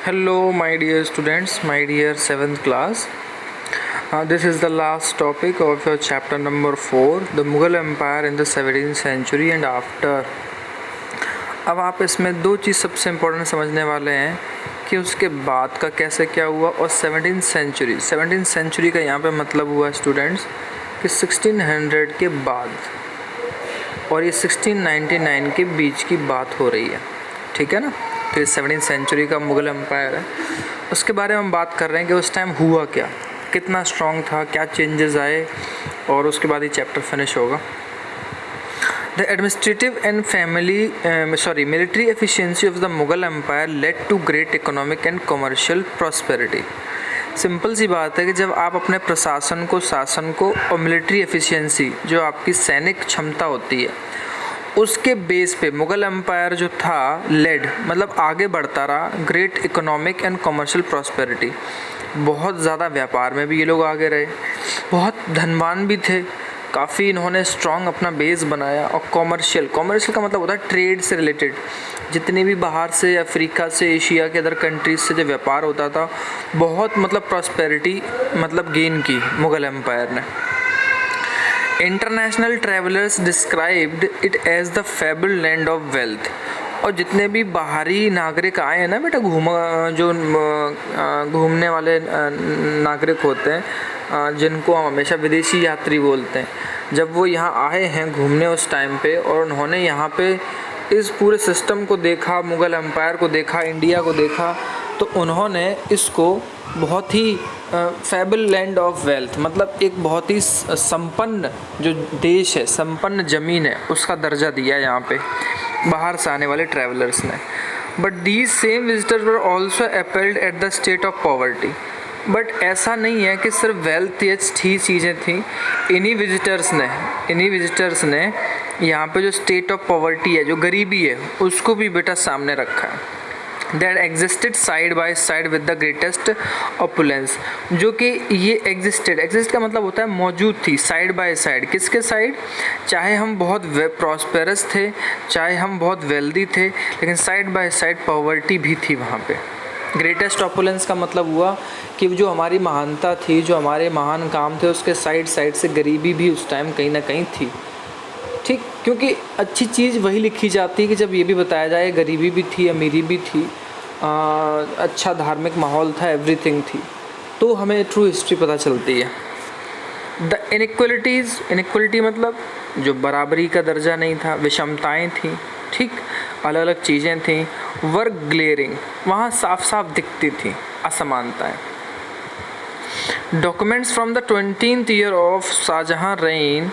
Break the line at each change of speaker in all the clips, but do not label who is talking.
Hello, my dear students, my dear 7th class. This is the last topic of your chapter number 4, the Mughal Empire in the 17th century and after. अब आप इसमें दो चीज़ सबसे important समझने वाले हैं कि उसके बाद का कैसे क्या हुआ और 17th सेंचुरी का यहाँ पे मतलब हुआ स्टूडेंट्स कि 1600 के बाद और ये 1699 के बीच की बात हो रही है, ठीक है ना। तो ये 17th सेंचुरी का मुग़ल एम्पायर है, उसके बारे में हम बात कर रहे हैं कि उस टाइम हुआ क्या, कितना स्ट्रॉन्ग था, क्या चेंजेस आए, और उसके बाद ये चैप्टर फिनिश होगा। The administrative and military efficiency of the Mughal Empire led to great economic and commercial prosperity. Simple सी बात है कि जब आप अपने प्रशासन को, शासन को और मिलिट्री एफिशिएंसी जो आपकी सैनिक क्षमता होती है उसके बेस पे मुग़ल एम्पायर जो था लेड मतलब आगे बढ़ता रहा, great economic and commercial prosperity, बहुत ज़्यादा व्यापार में भी ये लोग आगे रहे, बहुत धनवान भी थे, काफ़ी इन्होंने स्ट्रॉन्ग अपना बेस बनाया। और कॉमर्शियल का मतलब होता है ट्रेड से रिलेटेड, जितने भी बाहर से अफ्रीका से एशिया के अदर कंट्रीज से जो व्यापार होता था, बहुत मतलब प्रॉस्पेरिटी मतलब गेन की मुग़ल एम्पायर ने। International travellers described it as the fable land of wealth. और जितने भी बाहरी नागरिक आए हैं ना बेटा, घूमने वाले नागरिक होते हैं जिनको हम हमेशा विदेशी यात्री बोलते हैं, जब वो यहाँ आए हैं घूमने उस टाइम पे और उन्होंने यहाँ पे इस पूरे सिस्टम को देखा, मुग़ल एम्पायर को देखा, इंडिया को देखा, तो उन्होंने इसको बहुत ही फेबल लैंड ऑफ वेल्थ मतलब एक बहुत ही संपन्न जो देश है, संपन्न ज़मीन है, उसका दर्जा दिया यहाँ पे बाहर से आने वाले ट्रैवलर्स ने। But these same visitors were also appealed at the state of poverty. But ऐसा नहीं है कि सिर्फ वेल्थ ही चीज़ें थी, इन्हीं विजिटर्स ने यहाँ पे जो स्टेट ऑफ पॉवर्टी है, जो गरीबी है, उसको भी बेटा सामने रखा है। That existed side by side with the greatest opulence, जो कि ये एग्जिस्ट का मतलब होता है मौजूद थी, साइड बाय साइड। किसके साइड? चाहे हम बहुत प्रॉस्पेरस थे, चाहे हम बहुत वेल्दी थे, लेकिन साइड बाय साइड पॉवर्टी भी थी वहाँ पे। ग्रेटेस्ट ऑपुलेंस का मतलब हुआ कि जो हमारी महानता थी, जो हमारे महान काम थे, उसके साइड से गरीबी भी उस टाइम कहीं ना कहीं थी, ठीक। क्योंकि अच्छी चीज़ वही लिखी जाती है कि जब ये भी बताया जाए गरीबी भी थी, अमीरी भी थी, अच्छा धार्मिक माहौल था, एवरीथिंग थी, तो हमें ट्रू हिस्ट्री पता चलती है। द इनइक्वलिटी मतलब जो बराबरी का दर्जा नहीं था, विषमताएं थी, ठीक, अलग अलग चीज़ें थी। वर्क ग्लेरिंग, वहाँ साफ साफ दिखती थी असमानताएं। Documents from the 20th year of Shahjahan reign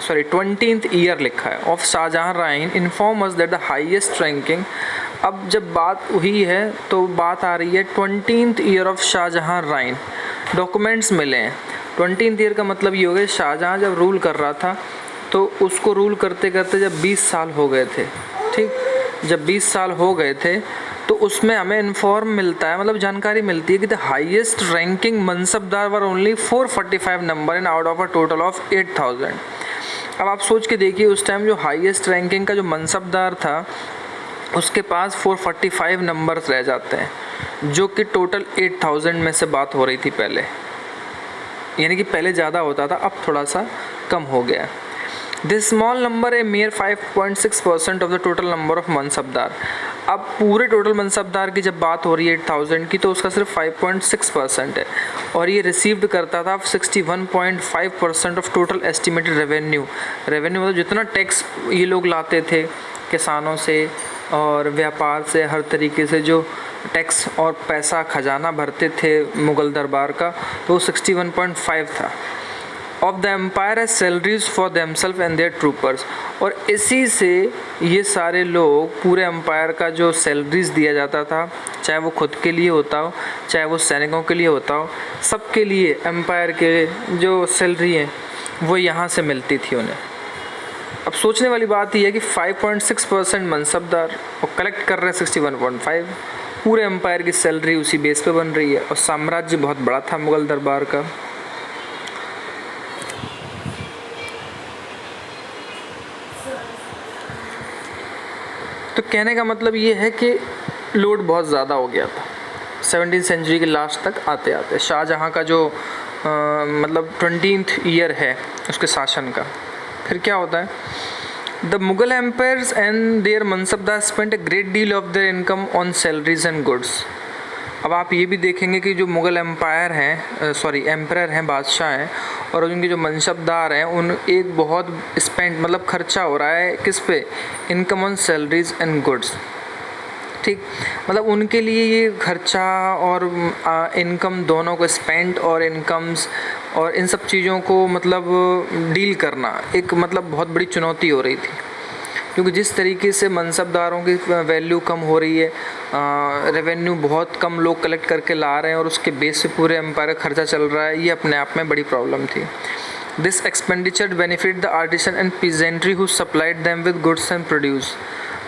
20th year लिखा है of Shahjahan reign inform us that the highest ranking. अब जब बात हुई है तो बात आ रही है 20th year of Shahjahan reign, documents मिले हैं। 20th ईयर का मतलब ये हो गया शाहजहां जब रूल कर रहा था तो उसको रूल करते करते जब 20 साल हो गए थे, ठीक, जब 20 साल हो गए थे तो उसमें हमें इन्फॉर्म मिलता है, मतलब जानकारी मिलती है कि the highest ranking mansabdar were only 445 number in out of a total of 8000। अब आप सोच के देखिए उस टाइम जो हाईएस्ट रैंकिंग का जो मनसबदार था उसके पास 445 नंबर्स रह जाते हैं, जो कि टोटल 8000 में से बात हो रही थी पहले, यानी कि पहले ज़्यादा होता था, अब थोड़ा सा कम हो गया। This small number a mere 5.6% of the total number of mansabdar. अब पूरे टोटल मनसबदार की जब बात हो रही है 8000 की, तो उसका सिर्फ 5.6% है, और ये रिसीव्ड करता था 61.5% ऑफ टोटल एस्टिमेटेड रेवेन्यू मतलब जितना टैक्स ये लोग लाते थे किसानों से और व्यापार से, हर तरीके से जो टैक्स और पैसा खजाना भरते थे मुग़ल दरबार का, तो 61.5 था। Of the empire as salaries for themselves and their troopers, और इसी से ये सारे लोग, पूरे एम्पायर का जो सैलरीज दिया जाता था, चाहे वो खुद के लिए होता हो, चाहे वो सैनिकों के लिए होता हो, सबके लिए एम्पायर के जो सैलरी है वो यहाँ से मिलती थी उन्हें। अब सोचने वाली बात यह है कि 5.6% मनसबदार और कलेक्ट कर रहे हैं 61.5, पूरे एम्पायर की सैलरी उसी बेस पे बन रही है, और साम्राज्य बहुत बड़ा था मुग़ल दरबार का। तो कहने का मतलब ये है कि लोड बहुत ज़्यादा हो गया था 17th सेंचुरी के लास्ट तक आते आते। शाहजहाँ का जो मतलब 20th ईयर है उसके शासन का, फिर क्या होता है, the Mughal empires and their mansabdar spent a great deal of their income on salaries and goods. अब आप ये भी देखेंगे कि जो मुग़ल एम्पायर हैं, एम्परर हैं, बादशाह हैं, और उनके जो मनसबदार हैं, उन एक बहुत स्पेंड मतलब खर्चा हो रहा है किस पे, income on salaries and goods. ठीक, मतलब उनके लिए ये खर्चा और इनकम दोनों को, स्पेंड और इनकम्स और इन सब चीज़ों को मतलब डील करना एक मतलब बहुत बड़ी चुनौती हो रही थी, क्योंकि जिस तरीके से मनसबदारों की वैल्यू कम हो रही है, रेवेन्यू बहुत कम लोग कलेक्ट करके ला रहे हैं और उसके बेस से पूरे एम्पायर का खर्चा चल रहा है, ये अपने आप में बड़ी प्रॉब्लम थी। This expenditure benefit the artisan and peasantry who supplied them with goods and produce.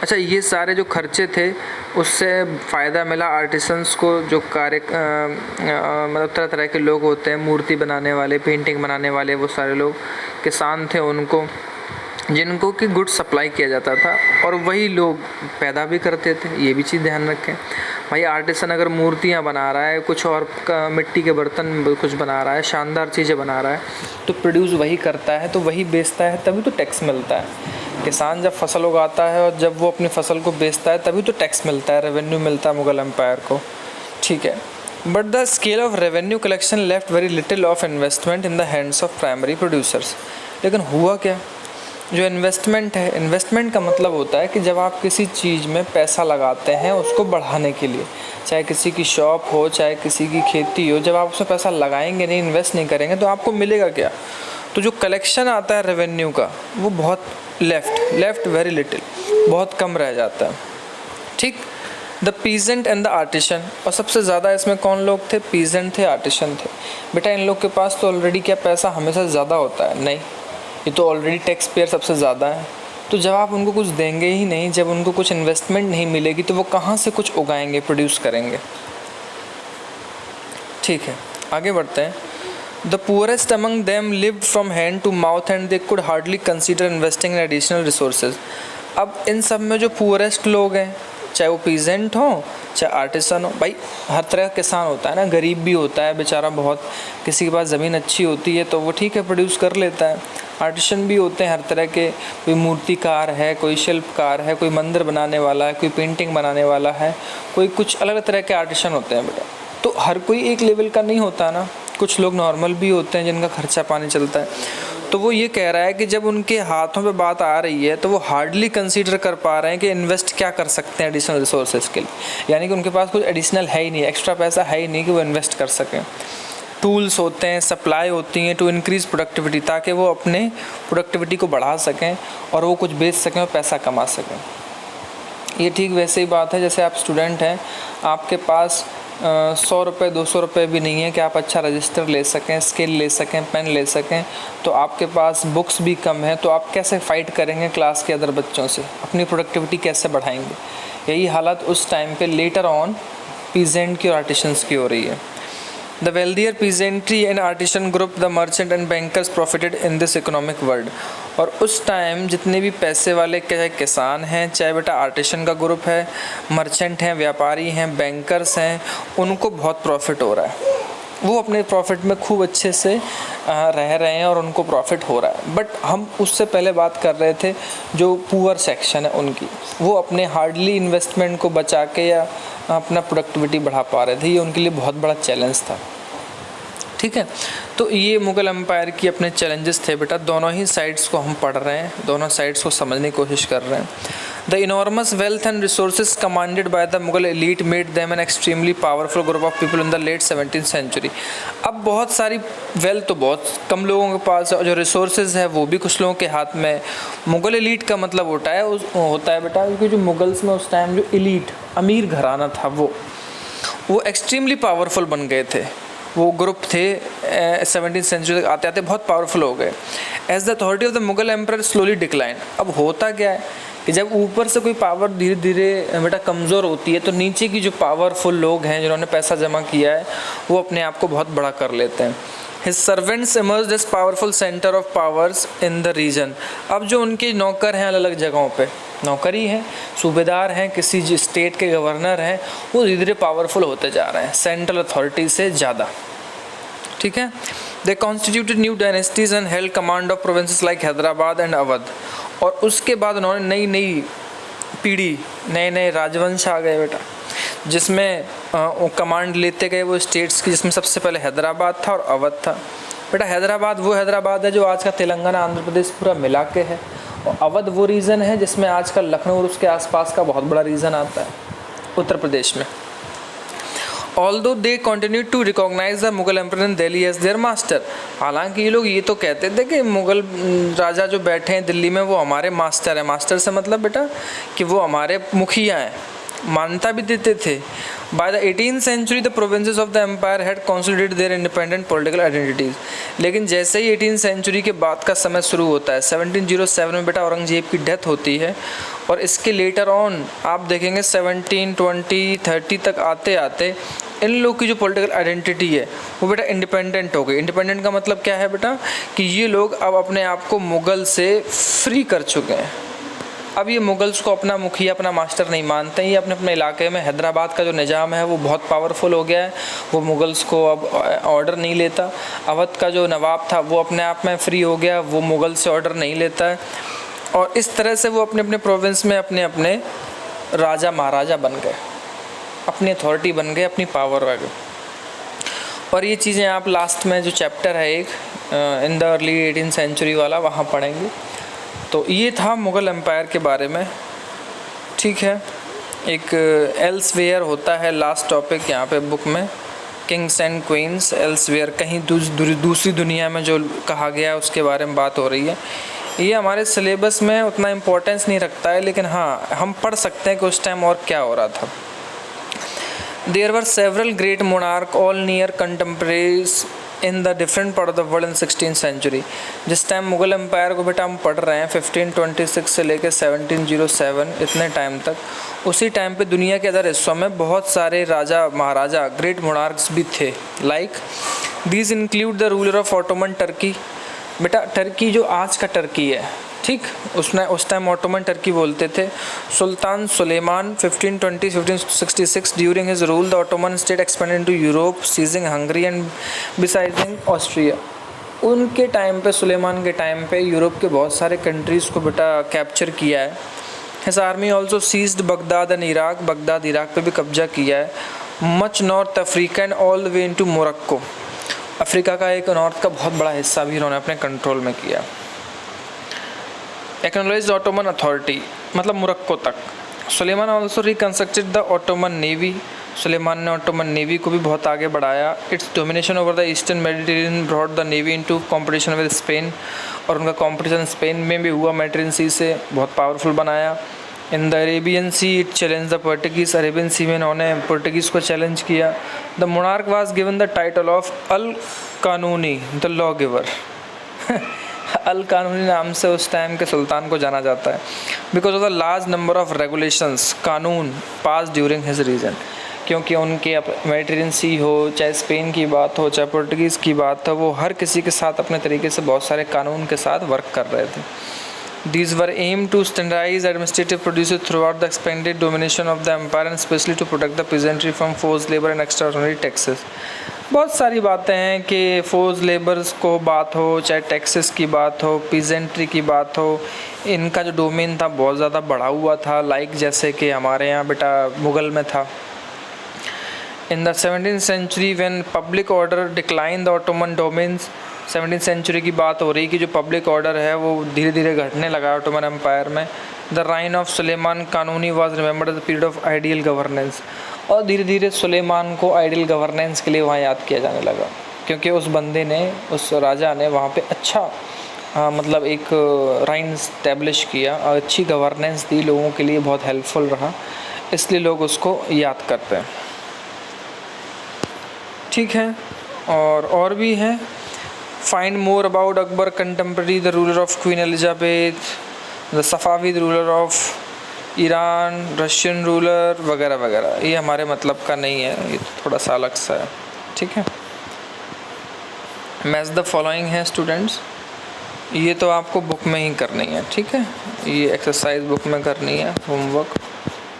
अच्छा, ये सारे जो खर्चे थे उससे फ़ायदा मिला आर्टिसंस को, जो कार्य मतलब तरह तरह के लोग होते हैं, मूर्ति बनाने वाले, पेंटिंग बनाने वाले, वो सारे लोग किसान थे उनको, जिनको कि गुड सप्लाई किया जाता था, और वही लोग पैदा भी करते थे। ये भी चीज़ ध्यान रखें भाई, आर्टिसन अगर मूर्तियाँ बना रहा है, कुछ और मिट्टी के बर्तन कुछ बना रहा है, शानदार चीज़ें बना रहा है, तो प्रोड्यूस वही करता है, तो वही बेचता है, तभी तो टैक्स मिलता है। किसान जब फसल उगाता है और जब वो अपनी फसल को बेचता है तभी तो टैक्स मिलता है, रेवेन्यू मिलता है मुग़ल एम्पायर को। ठीक है, but the scale of revenue collection left very little of investment in the hands of primary producers. लेकिन हुआ क्या, जो इन्वेस्टमेंट है, इन्वेस्टमेंट का मतलब होता है कि जब आप किसी चीज़ में पैसा लगाते हैं उसको बढ़ाने के लिए, चाहे किसी की शॉप हो, चाहे किसी की खेती हो, जब आप उसमें पैसा लगाएंगे नहीं, इन्वेस्ट नहीं करेंगे, तो आपको मिलेगा क्या, तो जो कलेक्शन आता है रेवेन्यू का वो बहुत लेफ्ट वेरी लिटिल, बहुत कम रह जाता है। ठीक, the peasant and the artisan, और सबसे ज़्यादा इसमें कौन लोग थे, पीजेंट थे, आर्टिशन थे। बेटा इन लोग के पास तो ऑलरेडी क्या पैसा हमेशा ज़्यादा होता है, नहीं, ये तो ऑलरेडी टैक्स पेयर सबसे ज़्यादा है, तो जब आप उनको कुछ देंगे ही नहीं, जब उनको कुछ इन्वेस्टमेंट नहीं मिलेगी, तो वो कहाँ से कुछ उगाएंगे, प्रोड्यूस करेंगे। ठीक है, आगे बढ़ते हैं। The poorest among them lived from hand to mouth and they could hardly consider investing in additional resources. अब इन सब में जो पुअरेस्ट लोग हैं, चाहे वो पीजेंट हो, चाहे आर्टिसन हो, भाई हर तरह का किसान होता है ना, गरीब भी होता है बेचारा बहुत, किसी के पास ज़मीन अच्छी होती है तो वो ठीक है प्रोड्यूस कर लेता है। आर्टिसन भी होते हैं हर तरह के, कोई मूर्तिकार है, कोई शिल्पकार है, कोई मंदिर बनाने वाला है, कोई पेंटिंग बनाने वाला है, कोई कुछ अलग अलग तरह के आर्टिसन होते हैं बेटा। तो हर कोई एक लेवल का नहीं होता ना, कुछ लोग नॉर्मल भी होते हैं जिनका खर्चा पानी चलता है। तो वो ये कह रहा है कि जब उनके हाथों पे बात आ रही है तो वो हार्डली कंसीडर कर पा रहे हैं कि इन्वेस्ट क्या कर सकते हैं एडिशनल रिसोर्सेज के लिए, यानी कि उनके पास कुछ एडिशनल है ही नहीं, एक्स्ट्रा पैसा है ही नहीं कि वो इन्वेस्ट कर सकें। टूल्स होते हैं, सप्लाई होती हैं टू इंक्रीज़ प्रोडक्टिविटी, ताकि वो अपने प्रोडक्टिविटी को बढ़ा सकें और वो कुछ बेच सकें और पैसा कमा सकें। ये ठीक वैसे ही बात है जैसे आप स्टूडेंट हैं, आपके पास 100 रुपये 200 रुपये भी नहीं है कि आप अच्छा रजिस्टर ले सकें, स्केल ले सकें, पेन ले सकें, तो आपके पास बुक्स भी कम है, तो आप कैसे फ़ाइट करेंगे क्लास के अदर बच्चों से, अपनी प्रोडक्टिविटी कैसे बढ़ाएंगे। यही हालत उस टाइम पे लेटर ऑन पीजेंट की और आर्टिशंस की हो रही है। The wealthier peasantry and artisan group, the merchant and bankers profited in this economic world. और उस टाइम जितने भी पैसे वाले, चाहे किसान हैं, चाहे बेटा आर्टिशन का ग्रुप है, मर्चेंट हैं, व्यापारी हैं, बैंकर्स हैं, उनको बहुत प्रॉफिट हो रहा है, वो अपने प्रॉफिट में खूब अच्छे से रह रहे हैं और उनको प्रॉफिट हो रहा है। बट हम उससे पहले बात कर रहे थे जो पुअर सेक्शन है उनकी, वो अपने हार्डली इन्वेस्टमेंट को बचा के या अपना प्रोडक्टिविटी बढ़ा पा रहे थे, ये उनके लिए बहुत बड़ा चैलेंज था। ठीक है, तो ये मुग़ल एम्पायर की अपने चैलेंजेस थे बेटा, दोनों ही साइड्स को हम पढ़ रहे हैं, दोनों साइड्स को समझने की कोशिश कर रहे हैं। The enormous wealth and resources commanded by the Mughal elite made them an extremely powerful group of people in the late 17th century. अब बहुत सारी वेल्थ तो बहुत कम लोगों के पास है, और जो रिसोर्सेज है वो भी कुछ लोगों के हाथ में। मुगल एलीट का मतलब होता है बेटा, क्योंकि जो मुगल्स में उस टाइम जो एलीट अमीर घराना था वो एक्सट्रीमली पावरफुल बन गए थे, वो ग्रुप थे 17th सेंचुरी तक आते आते बहुत पावरफुल हो गए। As the authority of the Mughal emperor slowly decline. अब होता क्या है कि जब ऊपर से कोई पावर धीरे धीरे बेटा कमज़ोर होती है, तो नीचे की जो पावरफुल लोग हैं जिन्होंने पैसा जमा किया है वो अपने आप को बहुत बड़ा कर लेते हैं। His servants emerged as powerful center of powers in the region. अब जो उनके नौकर हैं अलग अलग जगहों पे, नौकरी हैं, सूबेदार हैं, किसी स्टेट के गवर्नर हैं, वो धीरे धीरे पावरफुल होते जा रहे हैं सेंट्रल अथॉरिटी से ज़्यादा, ठीक है। They constituted new dynasties and held command of provinces like Hyderabad and Awadh. और उसके बाद उन्होंने नई नई पीढ़ी, नए नए राजवंश आ गए बेटा, जिसमें कमांड लेते गए वो स्टेट्स की, जिसमें सबसे पहले हैदराबाद था और अवध था। बेटा हैदराबाद वो हैदराबाद है जो आज का तेलंगाना आंध्र प्रदेश पूरा मिला के है, और अवध वो रीजन है जिसमें आज का लखनऊ और उसके आसपास का बहुत बड़ा रीजन आता है उत्तर प्रदेश में। Although they continued to recognize the Mughal emperor in Delhi as their master, हालांकि ये लोग ये तो कहते थे कि मुग़ल राजा जो बैठे हैं दिल्ली में वो हमारे मास्टर है। मास्टर से मतलब बेटा कि वो हमारे मुखिया हैं, मान्यता भी देते थे। By the 18th century, the provinces of the empire had consolidated their independent political identities. लेकिन जैसे ही 18th सेंचुरी के बाद का समय शुरू होता है, 1707 में बेटा औरंगजेब की डेथ होती है, और इसके लेटर ऑन आप देखेंगे 1720, 30 तक आते आते इन लोग की जो पॉलिटिकल आइडेंटिटी है वो बेटा इंडिपेंडेंट हो गई। इंडिपेंडेंट का मतलब क्या है बेटा कि ये लोग अब अपने आप को मुग़ल से फ्री कर चुके हैं। अब ये मुग़ल्स को अपना मुखिया, अपना मास्टर नहीं मानते हैं। ये अपने अपने इलाके में, हैदराबाद का जो निज़ाम है वो बहुत पावरफुल हो गया है, वो मुग़ल्स को अब ऑर्डर नहीं लेता। अवध का जो नवाब था वो अपने आप में फ्री हो गया, वो मुग़ल से ऑर्डर नहीं लेता है, और इस तरह से वो अपने अपने प्रोविंस में अपने अपने राजा महाराजा बन गए, अपनी अथॉरिटी बन गए, अपनी पावर आ गई। और ये चीज़ें आप लास्ट में जो चैप्टर है एक in the early 18th century वाला, वहाँ पढ़ेंगे। तो ये था मुग़ल एम्पायर के बारे में, ठीक है। एक एल्सवेयर होता है लास्ट टॉपिक यहाँ पे बुक में, किंग्स एंड क्वींस एल्सवेयर, कहीं दूसरी दुनिया में जो कहा गया उसके बारे में बात हो रही है। ये हमारे सिलेबस में उतना इम्पोर्टेंस नहीं रखता है, लेकिन हाँ हम पढ़ सकते हैं कि उस टाइम और क्या हो रहा था। There were several great monarchs, all near contemporaries in the different part of the world in 16th century. जिस टाइम मुग़ल एम्पायर को बेटा हम पढ़ रहे हैं 1526 से लेकर 1707 इतने टाइम तक, उसी टाइम पे दुनिया के अदर हिस्सों में बहुत सारे राजा महाराजा ग्रेट मोनार्क्स भी थे। Like these include the ruler of Ottoman Turkey. बेटा टर्की जो आज का टर्की है, ठीक, उसने उस टाइम ऑटोमन टर्की बोलते थे। Sultan Suleiman 1520-1566 during his rule the Ottoman state expanded into Europe, seizing Hungary and besieging Austria. उनके टाइम पे, सुलेमान के टाइम पे यूरोप के बहुत सारे कंट्रीज़ को बेटा कैप्चर किया है। His army also seized Baghdad and Iraq, Baghdad Iraq पे भी कब्जा किया है। Much North Africa and all the way into Morocco, Africa का एक नॉर्थ का बहुत बड़ा हिस्सा भी इन्होंने अपने कंट्रोल में किया। एक्नॉलेज ऑटोमन अथॉरिटी मतलब मोरक्को तक। Suleiman also reconstructed the Ottoman navy, Suleiman ने ऑटोमन नेवी को भी बहुत आगे बढ़ाया। Its domination over the eastern Mediterranean brought the navy into competition with Spain, और उनका कंपटीशन स्पेन में भी हुआ, मेडिटेरियन सी से बहुत पावरफुल बनाया। In the Arabian Sea it challenge the Portuguese, Arabian Sea में इन्होंने पोर्टुगीज़ को चैलेंज किया। The monarch was given the title of al Qanuni, the law giver. अल कानूनी नाम से उस टाइम के सुल्तान को जाना जाता है, because of the large number of regulations, कानून पास ड्यूरिंग हिज रीजन, क्योंकि उनके मेडिटेरियन सी हो, चाहे स्पेन की बात हो, चाहे पोर्टुगीज़ की बात हो, वो हर किसी के साथ अपने तरीके से बहुत सारे कानून के साथ वर्क कर रहे थे। These were aimed to standardize administrative procedures throughout the expanded domination of the empire and especially to protect the peasantry from forced labor and extraordinary taxes. बहुत सारी बातें हैं कि फोर्स लेबर्स को बात हो, चाहे टैक्सेस की बात हो, पीजेंट्री की बात हो, इनका जो डोमेन था बहुत ज़्यादा बढ़ा हुआ था, लाइक जैसे कि हमारे यहाँ बेटा मुग़ल में था। In the 17th century when public order declined the Ottoman domains, 17th century की बात हो रही कि जो पब्लिक ऑर्डर है वो धीरे धीरे घटने लगा ऑटोमन एम्पायर में। द राइन ऑफ सुलेमान कानूनी was remembered the period of ideal governance, और धीरे धीरे सुलेमान को आइडियल गवर्नेंस के लिए वहाँ याद किया जाने लगा, क्योंकि उस बंदे ने, उस राजा ने वहाँ पे अच्छा मतलब एक राइन इस्टेब्लिश किया और अच्छी गवर्नेंस दी, लोगों के लिए बहुत हेल्पफुल रहा, इसलिए लोग उसको याद करते हैं। ठीक है, और भी हैं। Find more about Akbar contemporary, the ruler of Queen Elizabeth, the Safavid ruler of Iran, Russian ruler वगैरह वगैरह। ये हमारे मतलब का नहीं है, ये थोड़ा सा अलग सा है। ठीक है, मैच द फॉलोइंग है स्टूडेंट्स, ये तो आपको बुक में ही करनी है, ठीक है। ये एक्सरसाइज बुक में करनी है, होमवर्क,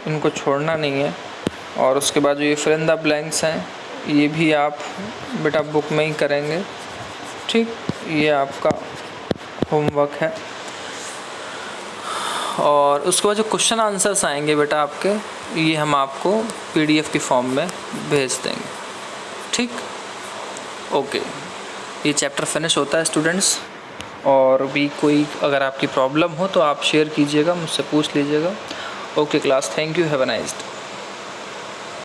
इनको छोड़ना नहीं है। और उसके बाद जो ये फिल इन द ब्लैंक्स हैं, ये भी आप बेटा बुक में ही करेंगे, ठीक। ये आपका होमवर्क है। और उसके बाद जो क्वेश्चन आंसर्स आएंगे बेटा आपके, ये हम आपको PDF की फॉर्म में भेज देंगे, ठीक। ओके, ये चैप्टर फिनिश होता है स्टूडेंट्स। और भी कोई अगर आपकी प्रॉब्लम हो तो आप शेयर कीजिएगा, मुझसे पूछ लीजिएगा। Okay class, thank you, have a nice day.